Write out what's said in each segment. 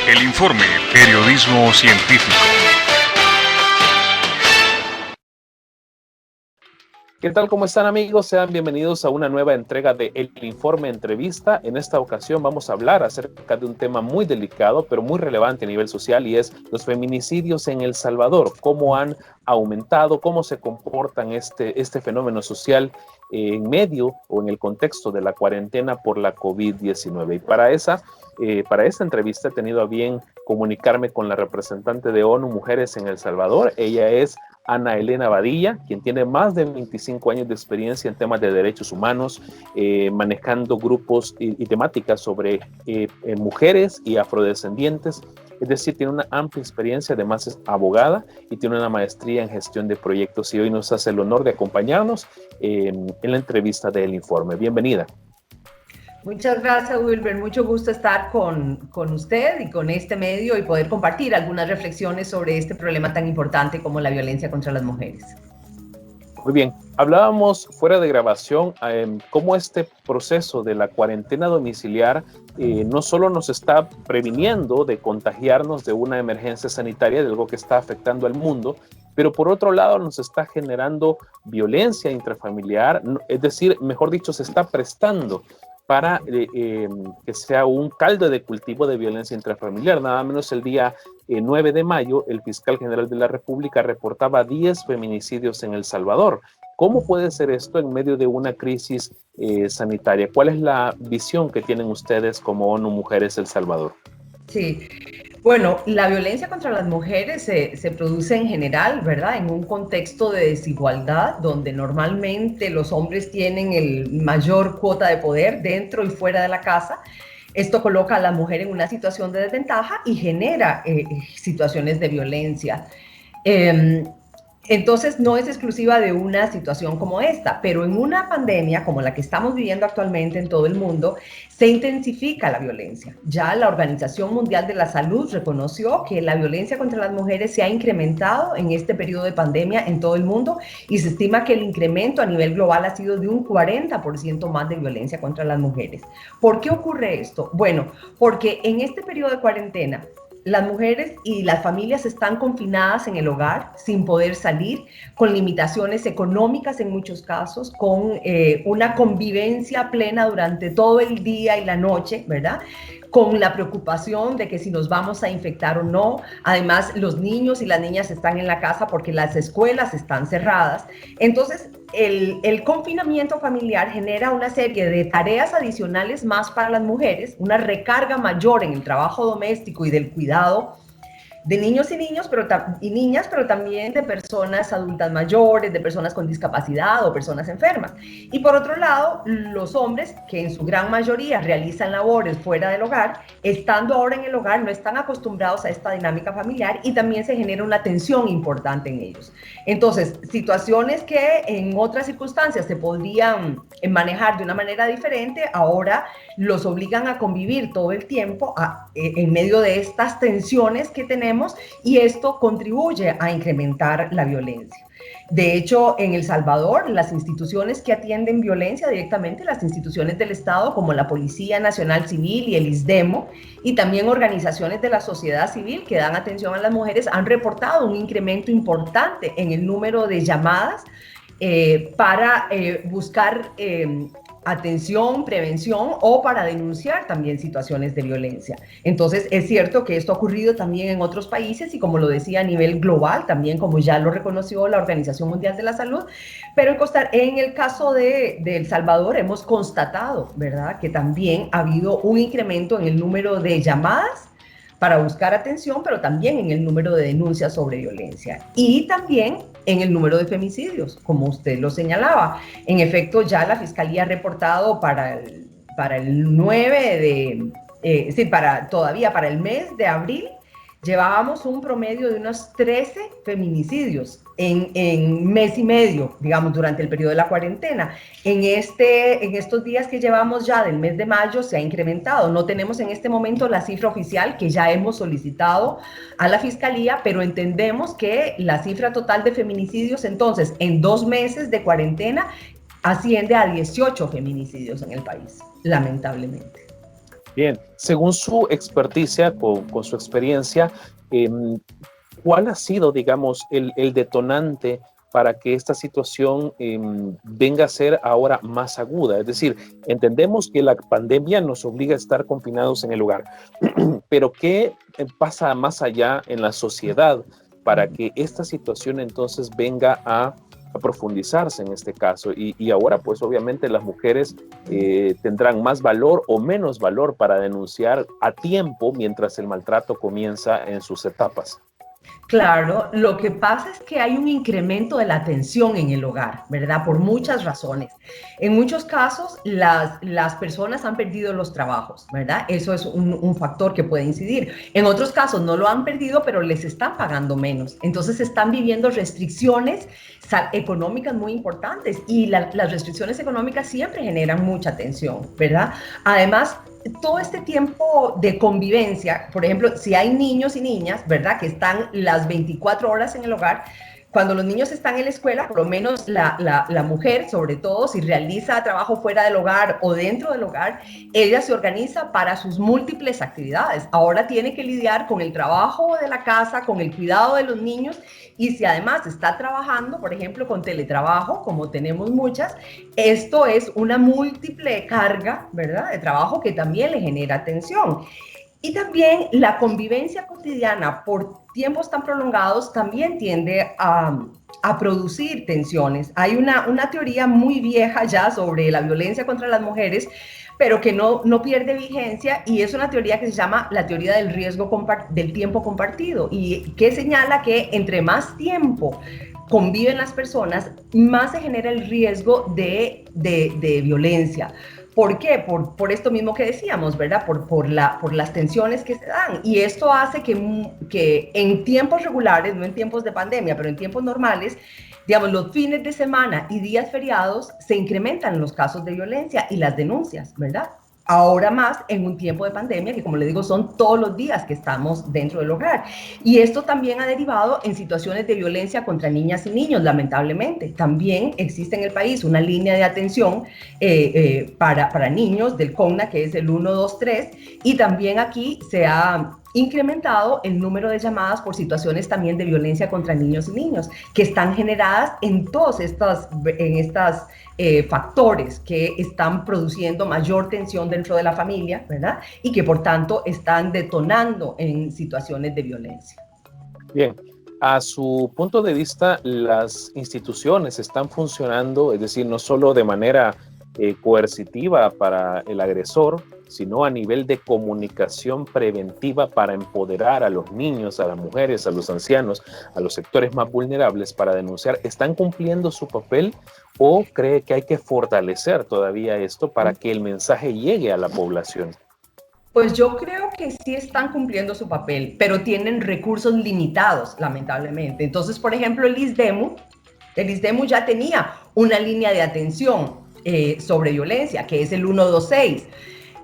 El Informe, periodismo científico. ¿Qué tal? ¿Cómo están, amigos? Sean bienvenidos a una nueva entrega de El Informe Entrevista. En esta ocasión vamos a hablar acerca de un tema muy delicado, pero muy relevante a nivel social, y es los feminicidios en El Salvador. Cómo han aumentado, cómo se comportan este fenómeno social en medio o en el contexto de la cuarentena por la COVID-19. Y para esta entrevista he tenido a bien comunicarme con la representante de ONU Mujeres en El Salvador. Ella es Ana Elena Badilla, quien tiene más de 25 años de experiencia en temas de derechos humanos, manejando grupos y temáticas sobre mujeres y afrodescendientes. Es decir, tiene una amplia experiencia, además es abogada y tiene una maestría en gestión de proyectos, y hoy nos hace el honor de acompañarnos en la entrevista del Informe. Bienvenida. Muchas gracias, Wilber. Mucho gusto estar con usted y con este medio y poder compartir algunas reflexiones sobre este problema tan importante como la violencia contra las mujeres. Muy bien, hablábamos fuera de grabación cómo este proceso de la cuarentena domiciliar no solo nos está previniendo de contagiarnos de una emergencia sanitaria, de algo que está afectando al mundo, pero por otro lado nos está generando violencia intrafamiliar, es decir, mejor dicho, se está prestando para que sea un caldo de cultivo de violencia intrafamiliar. Nada menos el día 9 de mayo, el fiscal general de la República reportaba 10 feminicidios en El Salvador. ¿Cómo puede ser esto en medio de una crisis sanitaria? ¿Cuál es la visión que tienen ustedes como ONU Mujeres El Salvador? Sí. Bueno, la violencia contra las mujeres se produce en general, ¿verdad? En un contexto de desigualdad, donde normalmente los hombres tienen el mayor cuota de poder dentro y fuera de la casa. Esto coloca a la mujer en una situación de desventaja y genera situaciones de violencia. Entonces, no es exclusiva de una situación como esta, pero en una pandemia como la que estamos viviendo actualmente en todo el mundo, se intensifica la violencia. Ya la Organización Mundial de la Salud reconoció que la violencia contra las mujeres se ha incrementado en este periodo de pandemia en todo el mundo, y se estima que el incremento a nivel global ha sido de un 40% más de violencia contra las mujeres. ¿Por qué ocurre esto? Bueno, porque en este periodo de cuarentena, las mujeres y las familias están confinadas en el hogar sin poder salir, con limitaciones económicas en muchos casos, con una convivencia plena durante todo el día y la noche, ¿verdad? Con la preocupación de que si nos vamos a infectar o no. Además, los niños y las niñas están en la casa porque las escuelas están cerradas. Entonces, el confinamiento familiar genera una serie de tareas adicionales más para las mujeres, una recarga mayor en el trabajo doméstico y del cuidado de niños y niñas, pero también de personas adultas mayores, de personas con discapacidad o personas enfermas. Y por otro lado, los hombres, que en su gran mayoría realizan labores fuera del hogar, estando ahora en el hogar, no están acostumbrados a esta dinámica familiar, y también se genera una tensión importante en ellos. Entonces, situaciones que en otras circunstancias se podrían manejar de una manera diferente, ahora los obligan a convivir todo el tiempo en medio de estas tensiones que tenemos, y esto contribuye a incrementar la violencia. De hecho, en El Salvador, las instituciones que atienden violencia directamente, las instituciones del Estado como la Policía Nacional Civil y el ISDEMO, y también organizaciones de la sociedad civil que dan atención a las mujeres, han reportado un incremento importante en el número de llamadas para buscar atención, prevención, o para denunciar también situaciones de violencia. Entonces, es cierto que esto ha ocurrido también en otros países, y como lo decía, a nivel global, también como ya lo reconoció la Organización Mundial de la Salud, pero en el caso de El Salvador hemos constatado, ¿verdad?, que también ha habido un incremento en el número de llamadas para buscar atención, pero también en el número de denuncias sobre violencia, y también en el número de femicidios, como usted lo señalaba. En efecto, ya la Fiscalía ha reportado para el 9 de, todavía para el mes de abril, llevábamos un promedio de unos 13 feminicidios en mes y medio, digamos, durante el periodo de la cuarentena. En estos días que llevamos ya del mes de mayo se ha incrementado. No tenemos en este momento la cifra oficial, que ya hemos solicitado a la Fiscalía, pero entendemos que la cifra total de feminicidios, entonces, en 2 meses de cuarentena, asciende a 18 feminicidios en el país, lamentablemente. Bien, según su experticia, con su experiencia, ¿cuál ha sido, digamos, el detonante para que esta situación venga a ser ahora más aguda? Es decir, entendemos que la pandemia nos obliga a estar confinados en el hogar, pero ¿qué pasa más allá en la sociedad para que esta situación entonces venga a profundizarse en este caso? Y ahora, pues obviamente las mujeres tendrán más valor o menos valor para denunciar a tiempo mientras el maltrato comienza en sus etapas. Claro, lo que pasa es que hay un incremento de la tensión en el hogar, ¿verdad? Por muchas razones. En muchos casos, las personas han perdido los trabajos, ¿verdad? Eso es un factor que puede incidir. En otros casos no lo han perdido, pero les están pagando menos. Entonces están viviendo restricciones económicas muy importantes y las restricciones económicas siempre generan mucha tensión, ¿verdad? Además, todo este tiempo de convivencia, por ejemplo, si hay niños y niñas, ¿verdad? Que están las 24 horas en el hogar, cuando los niños están en la escuela, por lo menos la mujer, sobre todo si realiza trabajo fuera del hogar o dentro del hogar, ella se organiza para sus múltiples actividades. Ahora tiene que lidiar con el trabajo de la casa, con el cuidado de los niños, y si además está trabajando, por ejemplo, con teletrabajo, como tenemos muchas, esto es una múltiple carga, ¿verdad?, de trabajo que también le genera tensión. Y también la convivencia cotidiana por tiempos tan prolongados también tiende a producir tensiones. Hay una teoría muy vieja ya sobre la violencia contra las mujeres, pero que no pierde vigencia, y es una teoría que se llama la teoría del riesgo del tiempo compartido, y que señala que entre más tiempo conviven las personas, más se genera el riesgo de violencia. ¿Por qué? Por esto mismo que decíamos, ¿verdad? Por las tensiones que se dan. Y esto hace que en tiempos regulares, no en tiempos de pandemia, pero en tiempos normales, digamos, los fines de semana y días feriados, se incrementan los casos de violencia y las denuncias, ¿verdad? Ahora más en un tiempo de pandemia, que como le digo, son todos los días que estamos dentro del hogar. Y esto también ha derivado en situaciones de violencia contra niñas y niños, lamentablemente. También existe en el país una línea de atención para niños del CONNA, que es el 123, y también aquí se ha incrementado el número de llamadas por situaciones también de violencia contra niños y niños, que están generadas en todos estos factores que están produciendo mayor tensión dentro de la familia, ¿verdad? Y que por tanto están detonando en situaciones de violencia. Bien, a su punto de vista, las instituciones están funcionando, es decir, no solo de manera coercitiva para el agresor, sino a nivel de comunicación preventiva para empoderar a los niños, a las mujeres, a los ancianos, a los sectores más vulnerables para denunciar. ¿Están cumpliendo su papel o cree que hay que fortalecer todavía esto para que el mensaje llegue a la población? Pues yo creo que sí están cumpliendo su papel, pero tienen recursos limitados, lamentablemente. Entonces, por ejemplo, el ISDEMU ya tenía una línea de atención sobre violencia, que es el 126.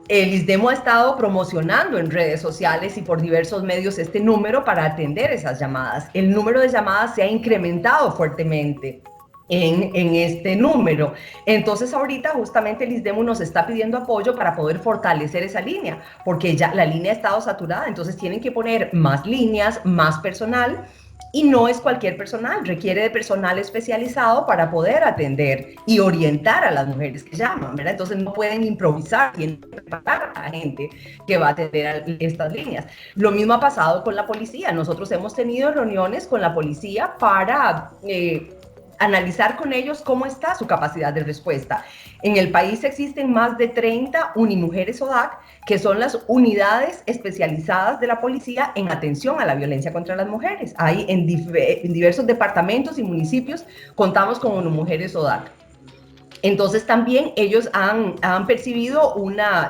El ISDEMU ha estado promocionando en redes sociales y por diversos medios este número para atender esas llamadas. El número de llamadas se ha incrementado fuertemente en este número. Entonces ahorita justamente el ISDEMU nos está pidiendo apoyo para poder fortalecer esa línea, porque ya la línea ha estado saturada, entonces tienen que poner más líneas, más personal. Y no es cualquier personal, requiere de personal especializado para poder atender y orientar a las mujeres que llaman, ¿verdad? Entonces no pueden improvisar, tienen que preparar a la gente que va a atender estas líneas. Lo mismo ha pasado con la policía. Nosotros hemos tenido reuniones con la policía para analizar con ellos cómo está su capacidad de respuesta. En el país existen más de 30 Unimujeres ODAC, que son las unidades especializadas de la policía en atención a la violencia contra las mujeres. Ahí en diversos departamentos y municipios contamos con Unimujeres ODAC. Entonces también ellos han percibido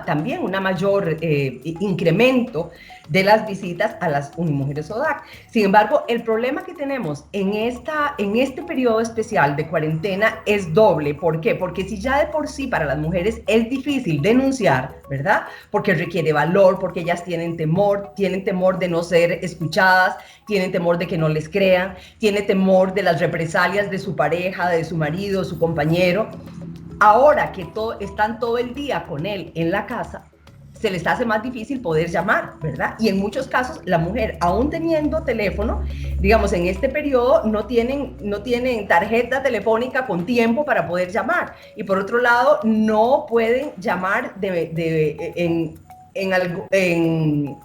también una mayor incremento de las visitas a las Unimujeres ODAC. Sin embargo, el problema que tenemos en este periodo especial de cuarentena es doble. ¿Por qué? Porque si ya de por sí para las mujeres es difícil denunciar, ¿verdad? Porque requiere valor, porque ellas tienen temor de no ser escuchadas, tienen temor de que no les crean, tienen temor de las represalias de su pareja, de su marido, su compañero. Ahora que están todo el día con él en la casa, se les hace más difícil poder llamar, ¿verdad? Y en muchos casos la mujer, aún teniendo teléfono, digamos, en este periodo no tienen tarjeta telefónica con tiempo para poder llamar. Y por otro lado, no pueden llamar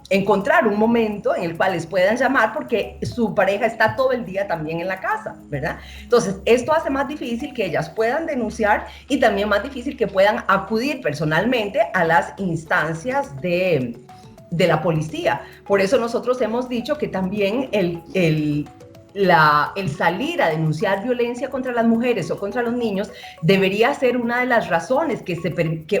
encontrar un momento en el cual les puedan llamar porque su pareja está todo el día también en la casa, ¿verdad? Entonces, esto hace más difícil que ellas puedan denunciar y también más difícil que puedan acudir personalmente a las instancias de la policía. Por eso nosotros hemos dicho que también el salir a denunciar violencia contra las mujeres o contra los niños debería ser una de las razones,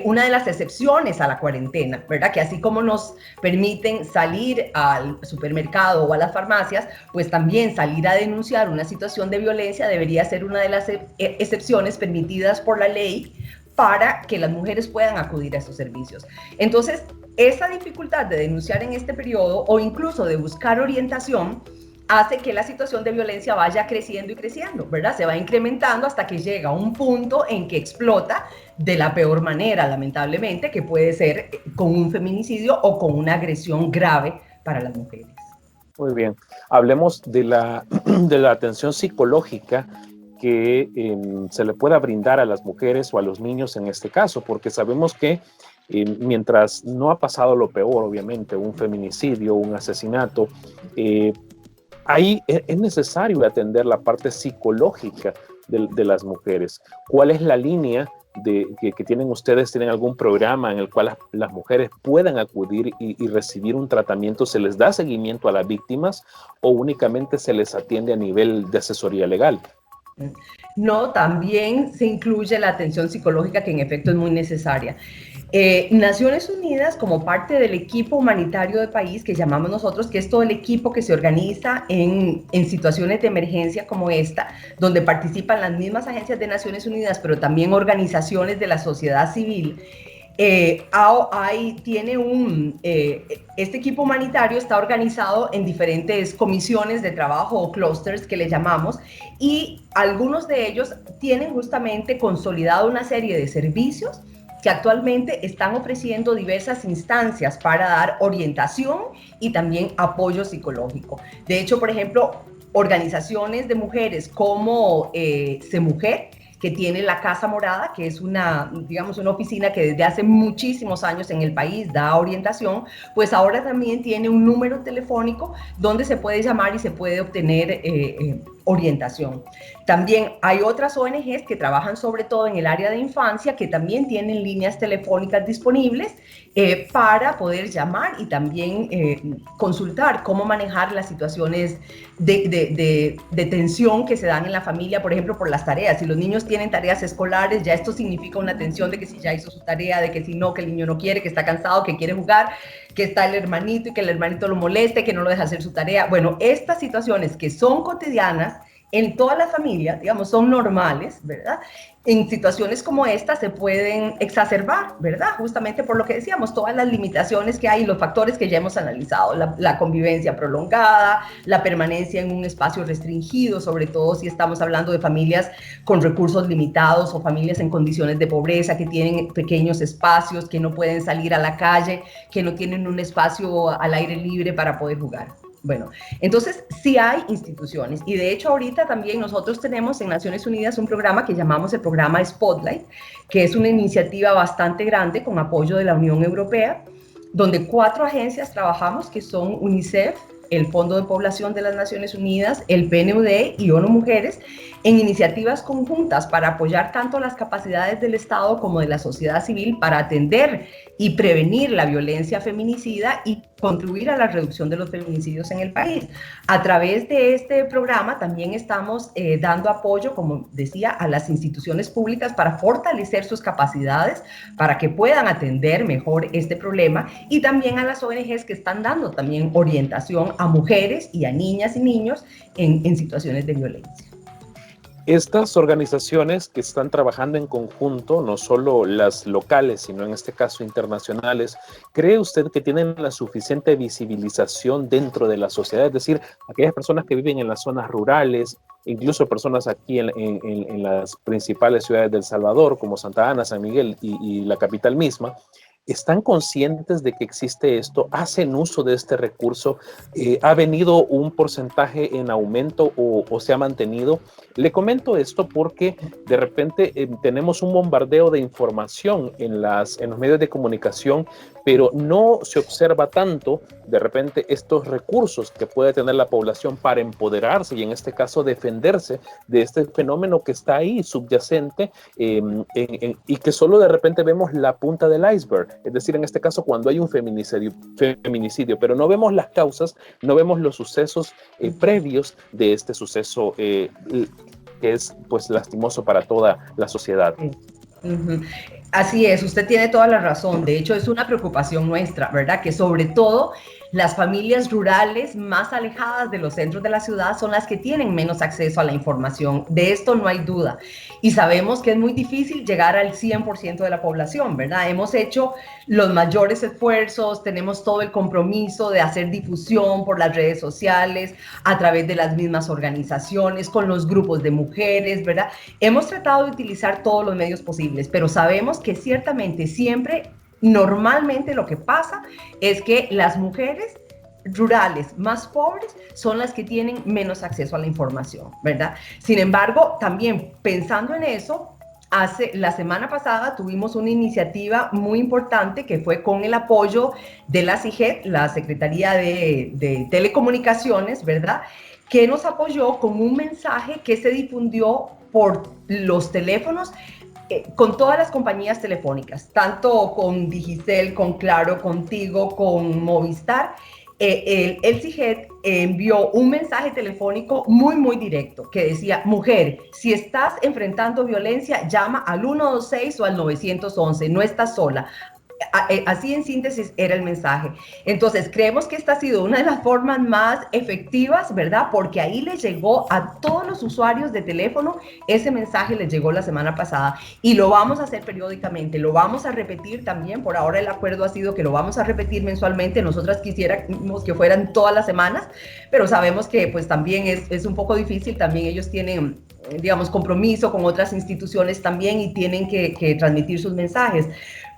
una de las excepciones a la cuarentena, ¿verdad? Que así como nos permiten salir al supermercado o a las farmacias, pues también salir a denunciar una situación de violencia debería ser una de las excepciones permitidas por la ley para que las mujeres puedan acudir a esos servicios. Entonces, esa dificultad de denunciar en este periodo o incluso de buscar orientación hace que la situación de violencia vaya creciendo y creciendo, ¿verdad? Se va incrementando hasta que llega a un punto en que explota de la peor manera, lamentablemente, que puede ser con un feminicidio o con una agresión grave para las mujeres. Muy bien. Hablemos de la atención psicológica que se le pueda brindar a las mujeres o a los niños en este caso, porque sabemos que mientras no ha pasado lo peor, obviamente, un feminicidio, un asesinato, ahí es necesario atender la parte psicológica de las mujeres. ¿Cuál es la línea que tienen ustedes? ¿Tienen algún programa en el cual las mujeres puedan acudir y recibir un tratamiento? ¿Se les da seguimiento a las víctimas o únicamente se les atiende a nivel de asesoría legal? No, también se incluye la atención psicológica, que en efecto es muy necesaria. Naciones Unidas, como parte del equipo humanitario del país que llamamos nosotros, que es todo el equipo que se organiza en situaciones de emergencia como esta, donde participan las mismas agencias de Naciones Unidas, pero también organizaciones de la sociedad civil. Este equipo humanitario está organizado en diferentes comisiones de trabajo o clusters que le llamamos, y algunos de ellos tienen justamente consolidado una serie de servicios que actualmente están ofreciendo diversas instancias para dar orientación y también apoyo psicológico. De hecho, por ejemplo, organizaciones de mujeres como CEMujer, que tiene la Casa Morada, que es una oficina que desde hace muchísimos años en el país da orientación, pues ahora también tiene un número telefónico donde se puede llamar y se puede obtener orientación. También hay otras ONGs que trabajan sobre todo en el área de infancia, que también tienen líneas telefónicas disponibles para poder llamar y también consultar cómo manejar las situaciones de tensión que se dan en la familia, por ejemplo, por las tareas. Si los niños tienen tareas escolares, ya esto significa una tensión de que si ya hizo su tarea, de que si no, que el niño no quiere, que está cansado, que quiere jugar, que está el hermanito y que el hermanito lo moleste, que no lo deja hacer su tarea. Bueno, estas situaciones que son cotidianas en toda la familia, digamos, son normales, ¿verdad? En situaciones como esta se pueden exacerbar, ¿verdad? Justamente por lo que decíamos, todas las limitaciones que hay y los factores que ya hemos analizado, la convivencia prolongada, la permanencia en un espacio restringido, sobre todo si estamos hablando de familias con recursos limitados o familias en condiciones de pobreza que tienen pequeños espacios, que no pueden salir a la calle, que no tienen un espacio al aire libre para poder jugar. Bueno, entonces sí hay instituciones, y de hecho ahorita también nosotros tenemos en Naciones Unidas un programa que llamamos el programa Spotlight, que es una iniciativa bastante grande con apoyo de la Unión Europea, donde 4 agencias trabajamos, que son UNICEF, el Fondo de Población de las Naciones Unidas, el PNUD y ONU Mujeres, en iniciativas conjuntas para apoyar tanto las capacidades del Estado como de la sociedad civil para atender y prevenir la violencia feminicida y contribuir a la reducción de los feminicidios en el país. A través de este programa también estamos dando apoyo, como decía, a las instituciones públicas para fortalecer sus capacidades, para que puedan atender mejor este problema, y también a las ONGs que están dando también orientación a mujeres y a niñas y niños en situaciones de violencia. Estas organizaciones que están trabajando en conjunto, no solo las locales, sino en este caso internacionales, ¿cree usted que tienen la suficiente visibilización dentro de la sociedad? Es decir, aquellas personas que viven en las zonas rurales, incluso personas aquí en las principales ciudades de El Salvador, como Santa Ana, San Miguel y la capital misma, ¿están conscientes de que existe esto? ¿Hacen uso de este recurso? ¿Ha venido un porcentaje en aumento o se ha mantenido? Le comento esto porque de repente tenemos un bombardeo de información en los medios de comunicación, pero no se observa tanto de repente estos recursos que puede tener la población para empoderarse y en este caso defenderse de este fenómeno que está ahí subyacente y que solo de repente vemos la punta del iceberg, es decir, en este caso cuando hay un feminicidio, pero no vemos las causas, no vemos los sucesos previos de este suceso que es pues lastimoso para toda la sociedad. Uh-huh. Así es, usted tiene toda la razón. De hecho, es una preocupación nuestra, ¿verdad? Que sobre todo las familias rurales más alejadas de los centros de la ciudad son las que tienen menos acceso a la información. De esto no hay duda. Y sabemos que es muy difícil llegar al 100% de la población, ¿verdad? Hemos hecho los mayores esfuerzos, tenemos todo el compromiso de hacer difusión por las redes sociales, a través de las mismas organizaciones, con los grupos de mujeres, ¿verdad? Hemos tratado de utilizar todos los medios posibles, pero sabemos que ciertamente siempre, normalmente lo que pasa es que las mujeres rurales más pobres son las que tienen menos acceso a la información, ¿verdad? Sin embargo, también pensando en eso, la semana pasada tuvimos una iniciativa muy importante que fue con el apoyo de la CIGET, la Secretaría de Telecomunicaciones, ¿verdad? Que nos apoyó con un mensaje que se difundió por los teléfonos con todas las compañías telefónicas, tanto con Digicel, con Claro, contigo, con Movistar. El CIGET envió un mensaje telefónico muy directo que decía: mujer, si estás enfrentando violencia, llama al 126 o al 911, no estás sola. Así en síntesis era el mensaje. Entonces creemos que esta ha sido una de las formas más efectivas, ¿verdad? Porque ahí les llegó a todos los usuarios de teléfono, ese mensaje les llegó la semana pasada y lo vamos a hacer periódicamente, lo vamos a repetir también. Por ahora el acuerdo ha sido que lo vamos a repetir mensualmente. Nosotras quisiéramos que fueran todas las semanas, pero sabemos que pues también es un poco difícil. También ellos tienen, digamos, compromiso con otras instituciones también y tienen que transmitir sus mensajes.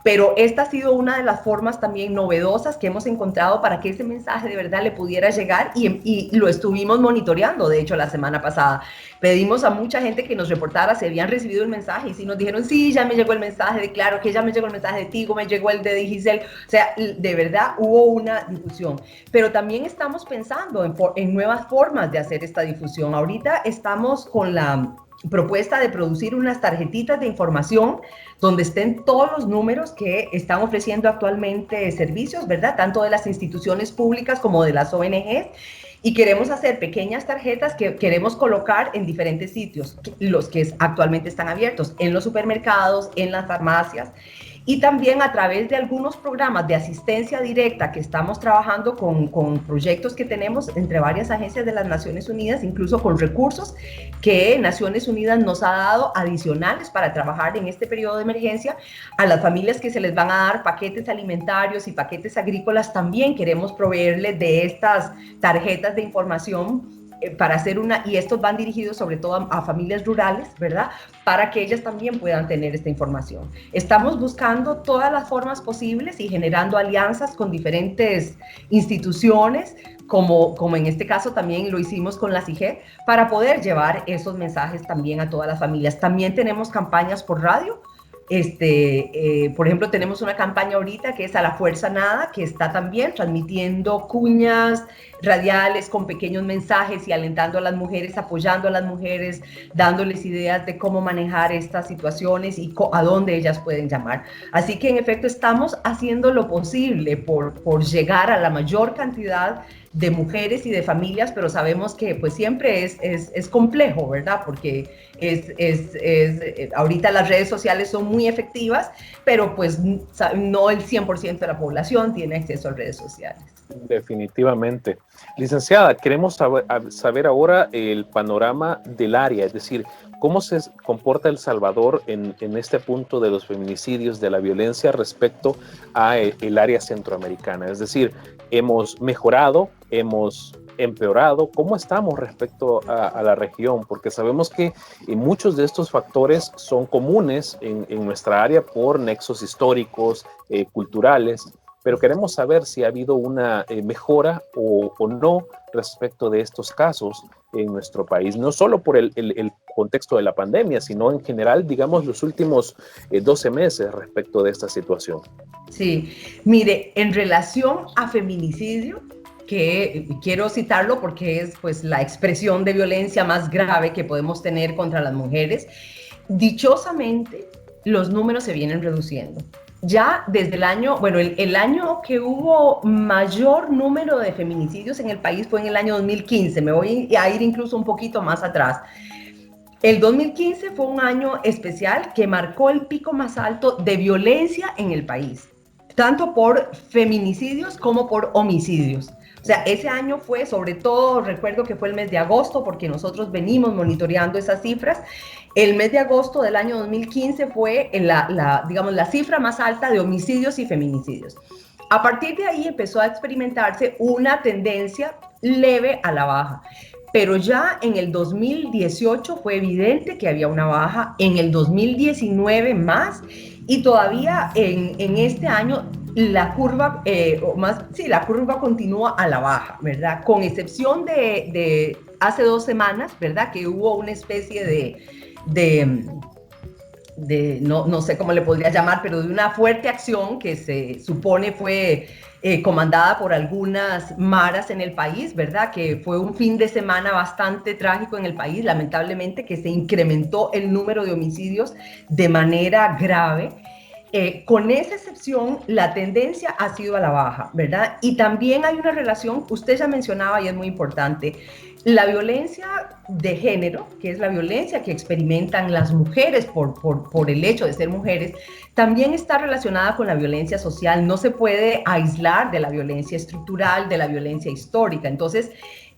Pero esta ha sido una de las formas también novedosas que hemos encontrado para que ese mensaje de verdad le pudiera llegar y lo estuvimos monitoreando, de hecho, la semana pasada. Pedimos a mucha gente que nos reportara si habían recibido el mensaje y si nos dijeron: sí, ya me llegó el mensaje de Claro, que ya me llegó el mensaje de Tigo, me llegó el de Digicel. O sea, de verdad hubo una difusión. Pero también estamos pensando en nuevas formas de hacer esta difusión. Ahorita estamos con la propuesta de producir unas tarjetitas de información donde estén todos los números que están ofreciendo actualmente servicios, ¿verdad? Tanto de las instituciones públicas como de las ONGs. Y queremos hacer pequeñas tarjetas que queremos colocar en diferentes sitios, los que actualmente están abiertos, en los supermercados, en las farmacias. Y también a través de algunos programas de asistencia directa que estamos trabajando con proyectos que tenemos entre varias agencias de las Naciones Unidas, incluso con recursos que Naciones Unidas nos ha dado adicionales para trabajar en este periodo de emergencia. A las familias que se les van a dar paquetes alimentarios y paquetes agrícolas, también queremos proveerles de estas tarjetas de información para hacer y estos van dirigidos sobre todo a familias rurales, ¿verdad? Para que ellas también puedan tener esta información. Estamos buscando todas las formas posibles y generando alianzas con diferentes instituciones, como en este caso también lo hicimos con la CIGET, para poder llevar esos mensajes también a todas las familias. También tenemos campañas por radio. Por ejemplo, tenemos una campaña ahorita que es A la Fuerza Nada, que está también transmitiendo cuñas radiales con pequeños mensajes y alentando a las mujeres, apoyando a las mujeres, dándoles ideas de cómo manejar estas situaciones y a dónde ellas pueden llamar. Así que en efecto estamos haciendo lo posible por llegar a la mayor cantidad de mujeres y de familias, pero sabemos que pues siempre es complejo, ¿verdad? Porque ahorita las redes sociales son muy efectivas, pero pues no el 100% de la población tiene acceso a redes sociales. Definitivamente. Licenciada, queremos saber ahora el panorama del área, es decir, cómo se comporta El Salvador en este punto de los feminicidios, de la violencia respecto a el área centroamericana. Es decir, hemos mejorado, hemos empeorado? ¿Cómo estamos respecto a la región? Porque sabemos que muchos de estos factores son comunes en nuestra área por nexos históricos, culturales, pero queremos saber si ha habido una mejora o no respecto de estos casos en nuestro país, no solo por el contexto de la pandemia, sino en general, digamos, los últimos 12 meses respecto de esta situación. Sí, mire, en relación a feminicidio, que quiero citarlo porque es pues la expresión de violencia más grave que podemos tener contra las mujeres, dichosamente los números se vienen reduciendo. Ya desde el año, bueno, el año que hubo mayor número de feminicidios en el país fue en el año 2015, me voy a ir incluso un poquito más atrás. El 2015 fue un año especial que marcó el pico más alto de violencia en el país, tanto por feminicidios como por homicidios. O sea, ese año fue, sobre todo, recuerdo que fue el mes de agosto, porque nosotros venimos monitoreando esas cifras. El mes de agosto del año 2015 fue digamos, la cifra más alta de homicidios y feminicidios. A partir de ahí empezó a experimentarse una tendencia leve a la baja. Pero ya en el 2018 fue evidente que había una baja, en el 2019 más, y todavía en este año la curva, la curva continúa a la baja, ¿verdad? Con excepción de hace 2 semanas, ¿verdad? Que hubo una especie no sé cómo le podría llamar, pero de una fuerte acción que se supone fue comandada por algunas maras en el país, ¿verdad? Que fue un fin de semana bastante trágico en el país, lamentablemente, que se incrementó el número de homicidios de manera grave. Con esa excepción, la tendencia ha sido a la baja, ¿verdad? Y también hay una relación, usted ya mencionaba y es muy importante, la violencia de género, que es la violencia que experimentan las mujeres por el hecho de ser mujeres, también está relacionada con la violencia social. No se puede aislar de la violencia estructural, de la violencia histórica. Entonces,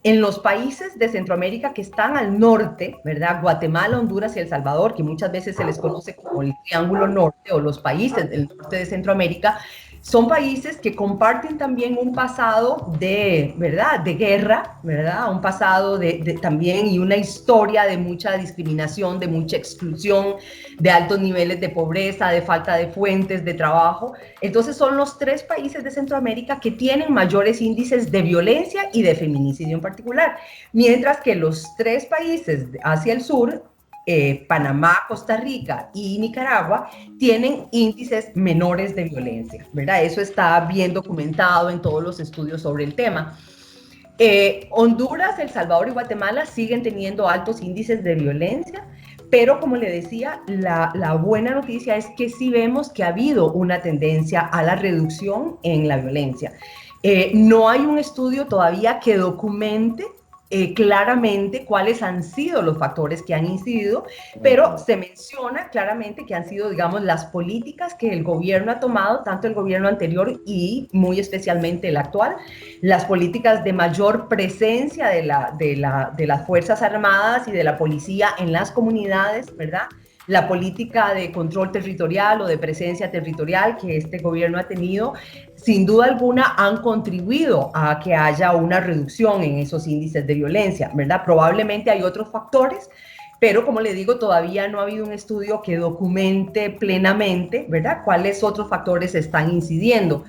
en los países de Centroamérica que están al norte, ¿verdad? Guatemala, Honduras y El Salvador, que muchas veces se les conoce como el Triángulo Norte o los países del norte de Centroamérica, son países que comparten también un pasado ¿verdad? De guerra, ¿verdad? Un pasado también y una historia de mucha discriminación, de mucha exclusión, de altos niveles de pobreza, de falta de fuentes de trabajo. Entonces son los 3 países de Centroamérica que tienen mayores índices de violencia y de feminicidio en particular, mientras que los 3 países hacia el sur, Panamá, Costa Rica y Nicaragua, tienen índices menores de violencia, ¿verdad? Eso está bien documentado en todos los estudios sobre el tema. Honduras, El Salvador y Guatemala siguen teniendo altos índices de violencia, pero como le decía, la buena noticia es que sí vemos que ha habido una tendencia a la reducción en la violencia. No hay un estudio todavía que documente claramente cuáles han sido los factores que han incidido, pero se menciona claramente que han sido, digamos, las políticas que el gobierno ha tomado, tanto el gobierno anterior y muy especialmente el actual, las políticas de mayor presencia de las Fuerzas Armadas y de la policía en las comunidades, ¿verdad? La política de control territorial o de presencia territorial que este gobierno ha tenido, sin duda alguna han contribuido a que haya una reducción en esos índices de violencia, ¿verdad? Probablemente hay otros factores, pero como le digo, todavía no ha habido un estudio que documente plenamente, ¿verdad?, cuáles otros factores están incidiendo,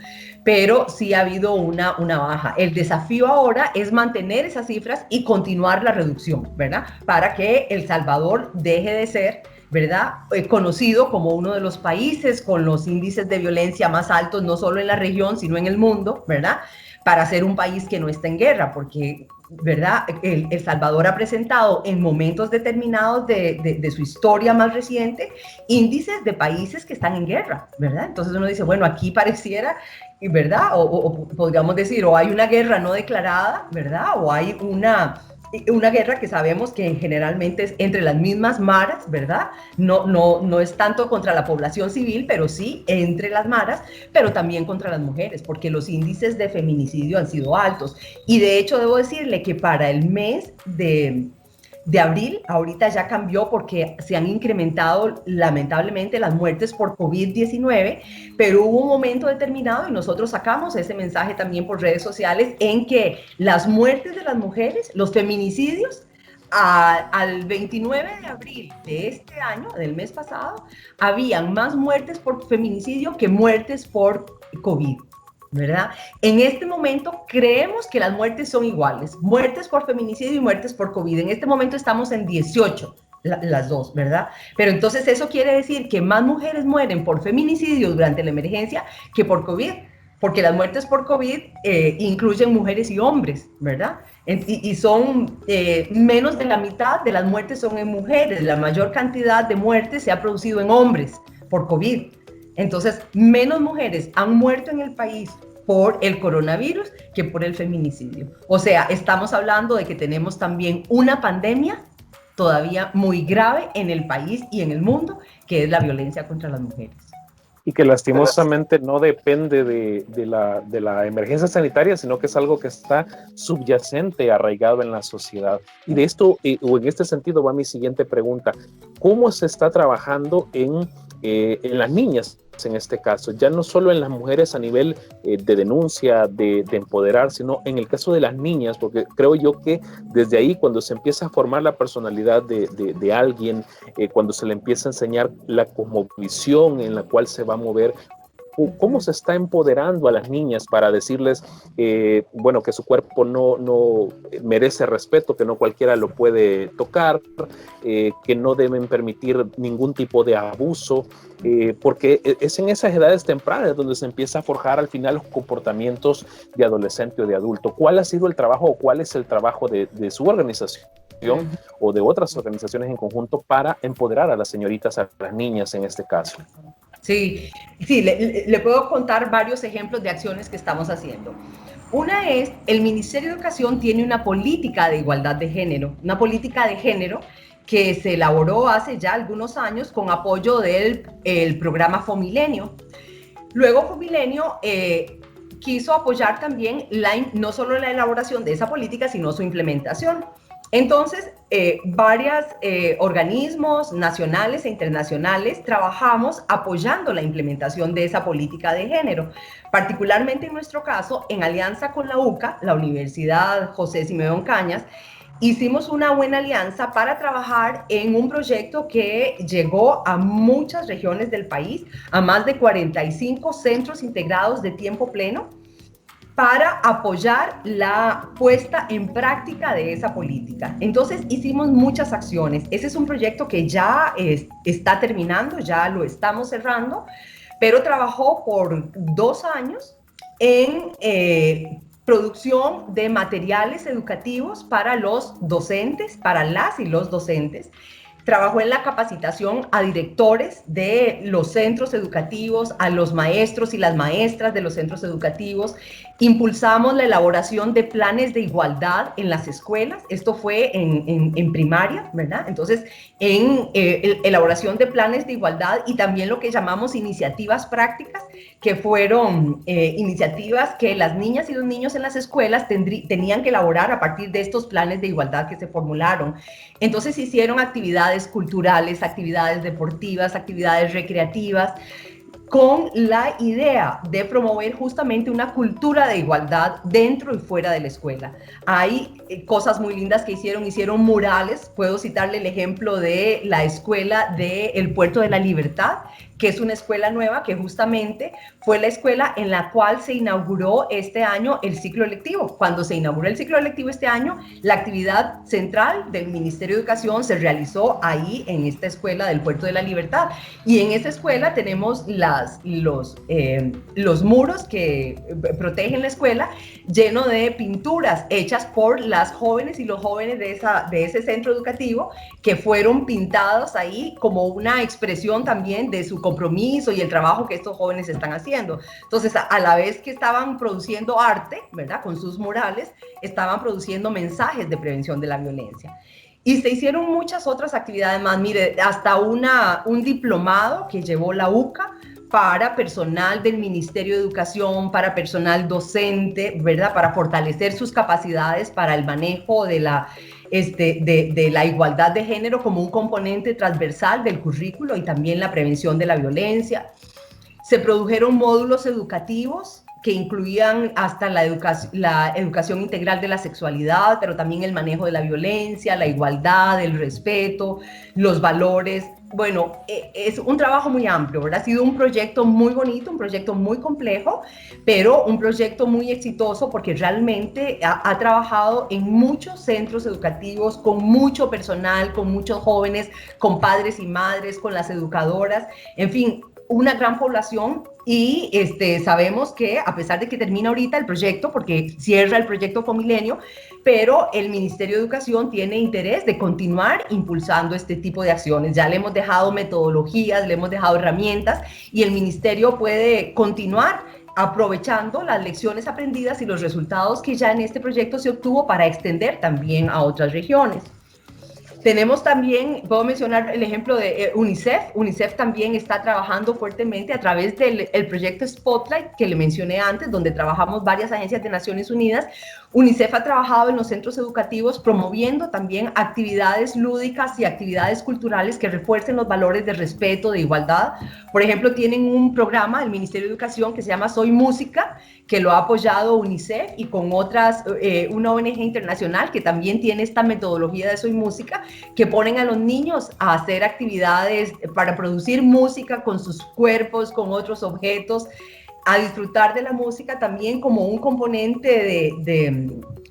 pero sí ha habido una baja. El desafío ahora es mantener esas cifras y continuar la reducción, ¿verdad?, para que El Salvador deje de ser, ¿verdad?, conocido como uno de los países con los índices de violencia más altos, no solo en la región, sino en el mundo, ¿verdad?, para ser un país que no está en guerra, porque, ¿verdad?, El Salvador ha presentado en momentos determinados de su historia más reciente índices de países que están en guerra, ¿verdad? Entonces uno dice, bueno, aquí pareciera, ¿verdad?, o podríamos decir, o hay una guerra no declarada, ¿verdad?, o hay una guerra que sabemos que generalmente es entre las mismas maras, ¿verdad? No es tanto contra la población civil, pero sí entre las maras, pero también contra las mujeres, porque los índices de feminicidio han sido altos. Y de hecho debo decirle que para el mes de abril. Ahorita ya cambió porque se han incrementado lamentablemente las muertes por COVID-19, pero hubo un momento determinado y nosotros sacamos ese mensaje también por redes sociales en que las muertes de las mujeres, los feminicidios, al 29 de abril de este año, del mes pasado, habían más muertes por feminicidio que muertes por COVID, ¿verdad? En este momento creemos que las muertes son iguales, muertes por feminicidio y muertes por COVID. En este momento estamos en 18, las dos, ¿verdad? Pero entonces eso quiere decir que más mujeres mueren por feminicidio durante la emergencia que por COVID, porque las muertes por COVID incluyen mujeres y hombres, ¿verdad? Y son menos de la mitad de las muertes son en mujeres. La mayor cantidad de muertes se ha producido en hombres por COVID. Entonces, menos mujeres han muerto en el país por el coronavirus que por el feminicidio. O sea, estamos hablando de que tenemos también una pandemia todavía muy grave en el país y en el mundo, que es la violencia contra las mujeres. Y que lastimosamente no depende de la emergencia sanitaria, sino que es algo que está subyacente, arraigado en la sociedad. Y de esto, o en este sentido, va mi siguiente pregunta. ¿Cómo se está trabajando en las niñas, en este caso? Ya no solo en las mujeres a nivel de denuncia, de empoderar, sino en el caso de las niñas, porque creo yo que desde ahí, cuando se empieza a formar la personalidad de alguien, cuando se le empieza a enseñar la cosmovisión en la cual se va a mover, ¿cómo se está empoderando a las niñas para decirles, bueno, que su cuerpo no merece respeto, que no cualquiera lo puede tocar, que no deben permitir ningún tipo de abuso, porque es en esas edades tempranas donde se empieza a forjar al final los comportamientos de adolescente o de adulto? ¿Cuál ha sido el trabajo o cuál es el trabajo de su organización o de otras organizaciones en conjunto para empoderar a las señoritas, a las niñas en este caso? Sí, le puedo contar varios ejemplos de acciones que estamos haciendo. Una es, el Ministerio de Educación tiene una política de igualdad de género, que se elaboró hace ya algunos años con apoyo del programa Fomilenio. Luego Fomilenio quiso apoyar también no solo la elaboración de esa política, sino su implementación. Entonces, varios organismos nacionales e internacionales trabajamos apoyando la implementación de esa política de género, particularmente en nuestro caso, en alianza con la UCA, la Universidad José Simeón Cañas. Hicimos una buena alianza para trabajar en un proyecto que llegó a muchas regiones del país, a más de 45 centros integrados de tiempo pleno, para apoyar la puesta en práctica de esa política. Entonces hicimos muchas acciones. Ese es un proyecto que ya está terminando, ya lo estamos cerrando, pero trabajó por 2 años en producción de materiales educativos para los docentes, para las y los docentes. Trabajó en la capacitación a directores de los centros educativos, a los maestros y las maestras de los centros educativos. Impulsamos la elaboración de planes de igualdad en las escuelas. Esto fue en primaria, ¿verdad? Entonces, en elaboración de planes de igualdad y también lo que llamamos iniciativas prácticas, que fueron iniciativas que las niñas y los niños en las escuelas tenían que elaborar a partir de estos planes de igualdad que se formularon. Entonces hicieron actividades culturales, actividades deportivas, actividades recreativas, con la idea de promover justamente una cultura de igualdad dentro y fuera de la escuela. Hay cosas muy lindas que hicieron murales. Puedo citarle el ejemplo de la escuela del Puerto de la Libertad, que es una escuela nueva que justamente fue la escuela en la cual se inauguró este año el ciclo lectivo. Cuando se inauguró el ciclo lectivo este año, la actividad central del Ministerio de Educación se realizó ahí en esta escuela del Puerto de la Libertad. Y en esta escuela tenemos los muros que protegen la escuela, lleno de pinturas hechas por las jóvenes y los jóvenes de ese centro educativo, que fueron pintados ahí como una expresión también de su compromiso y el trabajo que estos jóvenes están haciendo. Entonces, a la vez que estaban produciendo arte, ¿verdad?, con sus murales, estaban produciendo mensajes de prevención de la violencia. Y se hicieron muchas otras actividades más. Mire, hasta un diplomado que llevó la UCA para personal del Ministerio de Educación, para personal docente, ¿verdad? Para fortalecer sus capacidades para el manejo de la igualdad de género como un componente transversal del currículo y también la prevención de la violencia. Se produjeron módulos educativos que incluían hasta la educación integral de la sexualidad, pero también el manejo de la violencia, la igualdad, el respeto, los valores. Bueno, es un trabajo muy amplio, ¿verdad? Ha sido un proyecto muy bonito, un proyecto muy complejo, pero un proyecto muy exitoso porque realmente ha trabajado en muchos centros educativos, con mucho personal, con muchos jóvenes, con padres y madres, con las educadoras, en fin, una gran población. Y sabemos que a pesar de que termina ahorita el proyecto, porque cierra el proyecto Comilenio, pero el Ministerio de Educación tiene interés de continuar impulsando este tipo de acciones. Ya le hemos dejado metodologías, le hemos dejado herramientas y el Ministerio puede continuar aprovechando las lecciones aprendidas y los resultados que ya en este proyecto se obtuvo para extender también a otras regiones. Tenemos también, puedo mencionar el ejemplo de UNICEF. UNICEF también está trabajando fuertemente a través del proyecto Spotlight que le mencioné antes, donde trabajamos varias agencias de Naciones Unidas. UNICEF ha trabajado en los centros educativos promoviendo también actividades lúdicas y actividades culturales que refuercen los valores de respeto, de igualdad. Por ejemplo, tienen un programa del Ministerio de Educación que se llama Soy Música, que lo ha apoyado UNICEF y con otras, una ONG internacional que también tiene esta metodología de Soy Música, que ponen a los niños a hacer actividades para producir música con sus cuerpos, con otros objetos, a disfrutar de la música también como un componente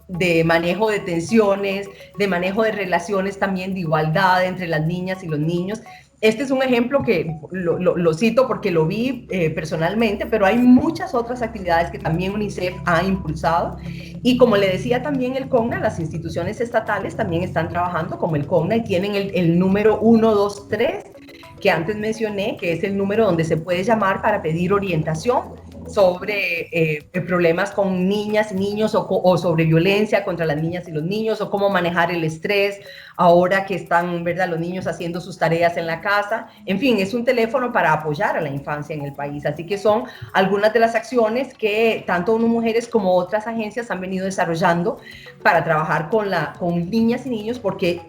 de manejo de tensiones, de manejo de relaciones también de igualdad entre las niñas y los niños. Este es un ejemplo que lo cito porque lo vi personalmente, pero hay muchas otras actividades que también UNICEF ha impulsado. Y como le decía también el CONNA, las instituciones estatales también están trabajando como el CONNA y tienen el número 123 que antes mencioné, que es el número donde se puede llamar para pedir orientación sobre problemas con niñas y niños o sobre violencia contra las niñas y los niños o cómo manejar el estrés ahora que están, ¿verdad?, los niños haciendo sus tareas en la casa. En fin, es un teléfono para apoyar a la infancia en el país. Así que son algunas de las acciones que tanto ONU Mujeres como otras agencias han venido desarrollando para trabajar con niñas y niños, porque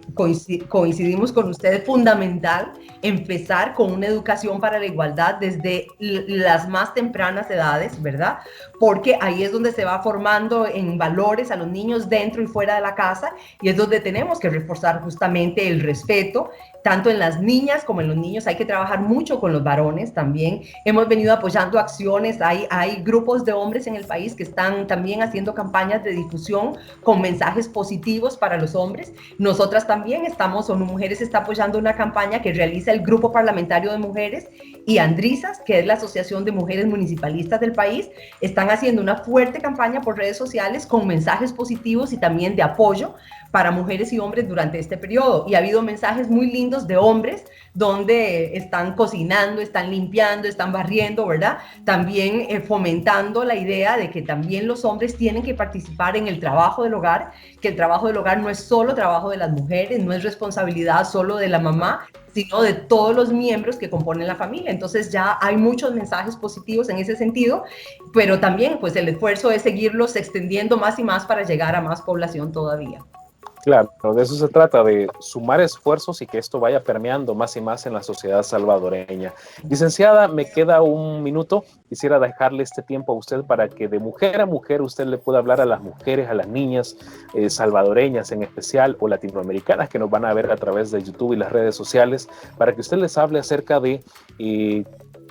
coincidimos con ustedes, fundamental empezar con una educación para la igualdad desde las más tempranas edades, ¿verdad? Porque ahí es donde se va formando en valores a los niños dentro y fuera de la casa, y es donde tenemos que reforzar justamente el respeto, tanto en las niñas como en los niños. Hay que trabajar mucho con los varones también. Hemos venido apoyando acciones, hay grupos de hombres en el país que están también haciendo campañas de difusión con mensajes positivos para los hombres. Nosotras también estamos, ONU Mujeres está apoyando una campaña que realiza el Grupo Parlamentario de Mujeres y Andrisas, que es la Asociación de Mujeres Municipalistas del país. Están haciendo una fuerte campaña por redes sociales con mensajes positivos y también de apoyo para mujeres y hombres durante este periodo. Y ha habido mensajes muy lindos de hombres donde están cocinando, están limpiando, están barriendo, ¿verdad? También fomentando la idea de que también los hombres tienen que participar en el trabajo del hogar, que el trabajo del hogar no es solo trabajo de las mujeres, no es responsabilidad solo de la mamá, sino de todos los miembros que componen la familia. Entonces ya hay muchos mensajes positivos en ese sentido, pero también pues el esfuerzo es seguirlos extendiendo más y más para llegar a más población todavía. Claro, de eso se trata, de sumar esfuerzos y que esto vaya permeando más y más en la sociedad salvadoreña. Licenciada, me queda un minuto. Quisiera dejarle este tiempo a usted para que de mujer a mujer usted le pueda hablar a las mujeres, a las niñas salvadoreñas en especial o latinoamericanas que nos van a ver a través de YouTube y las redes sociales, para que usted les hable acerca de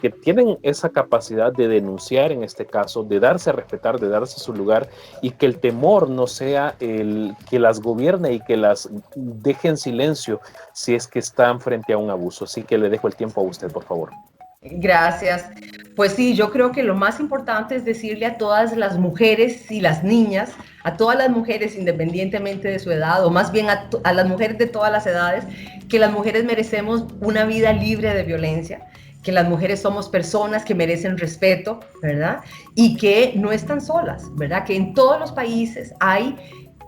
que tienen esa capacidad de denunciar, en este caso, de darse a respetar, de darse su lugar, y que el temor no sea el que las gobierne y que las deje en silencio si es que están frente a un abuso. Así que le dejo el tiempo a usted, por favor. Gracias. Pues sí, yo creo que lo más importante es decirle a todas las mujeres y las niñas, a todas las mujeres independientemente de su edad, o más bien a las mujeres de todas las edades, que las mujeres merecemos una vida libre de violencia, que las mujeres somos personas que merecen respeto, ¿verdad? Y que no están solas, ¿verdad? Que en todos los países hay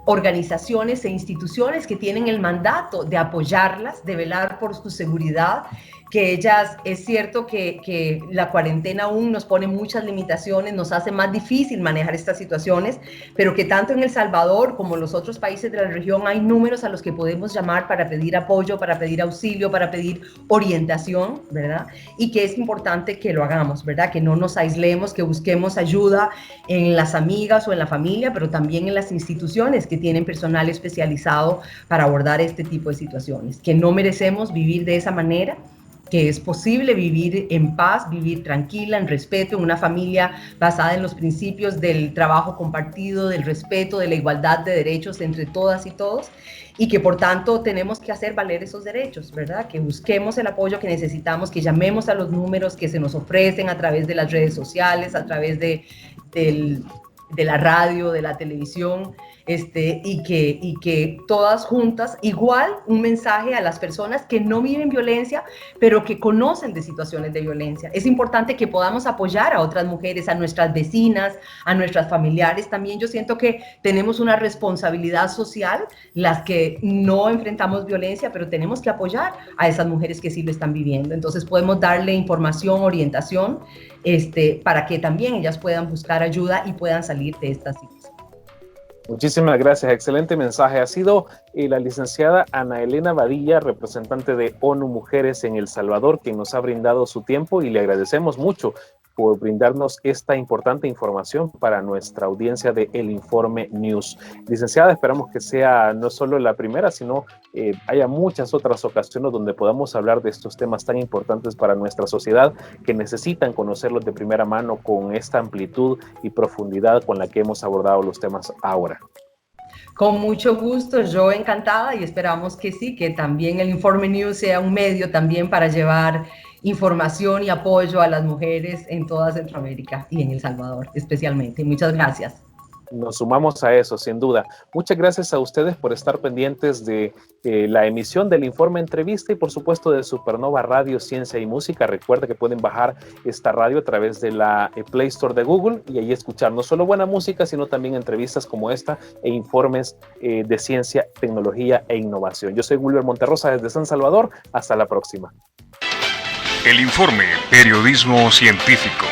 organizaciones e instituciones que tienen el mandato de apoyarlas, de velar velar por su seguridad, que ellas, es cierto que la cuarentena aún nos pone muchas limitaciones, nos hace más difícil manejar estas situaciones, pero que tanto en El Salvador como en los otros países de la región hay números a los que podemos llamar para pedir apoyo, para pedir auxilio, para pedir orientación, ¿verdad? Y que es importante que lo hagamos, ¿verdad? Que no nos aislemos, que busquemos ayuda en las amigas o en la familia, pero también en las instituciones que tienen personal especializado para abordar este tipo de situaciones, que no merecemos vivir de esa manera, que es posible vivir en paz, vivir tranquila, en respeto, en una familia basada en los principios del trabajo compartido, del respeto, de la igualdad de derechos entre todas y todos, y que por tanto tenemos que hacer valer esos derechos, ¿verdad? Que busquemos el apoyo que necesitamos, que llamemos a los números que se nos ofrecen a través de las redes sociales, a través de la radio, de la televisión, y que todas juntas, igual un mensaje a las personas que no viven violencia, pero que conocen de situaciones de violencia. Es importante que podamos apoyar a otras mujeres, a nuestras vecinas, a nuestras familiares. También yo siento que tenemos una responsabilidad social, las que no enfrentamos violencia, pero tenemos que apoyar a esas mujeres que sí lo están viviendo. Entonces podemos darle información, orientación, para que también ellas puedan buscar ayuda y puedan salir de esta situación. Muchísimas gracias, excelente mensaje. Ha sido la licenciada Ana Elena Badilla, representante de ONU Mujeres en El Salvador, quien nos ha brindado su tiempo y le agradecemos mucho por brindarnos esta importante información para nuestra audiencia de El Informe News. Licenciada, esperamos que sea no solo la primera, sino haya muchas otras ocasiones donde podamos hablar de estos temas tan importantes para nuestra sociedad, que necesitan conocerlos de primera mano con esta amplitud y profundidad con la que hemos abordado los temas ahora. Con mucho gusto, yo encantada, y esperamos que sí, que también el Informe News sea un medio también para llevar información y apoyo a las mujeres en toda Centroamérica y en El Salvador especialmente. Muchas gracias. Nos sumamos a eso, sin duda. Muchas gracias a ustedes por estar pendientes de la emisión del Informe Entrevista y por supuesto de Supernova Radio, Ciencia y Música. Recuerda que pueden bajar esta radio a través de la Play Store de Google y ahí escuchar no solo buena música, sino también entrevistas como esta e informes de ciencia, tecnología e innovación. Yo soy Wilber Monterrosa desde San Salvador. Hasta la próxima. El Informe, periodismo científico.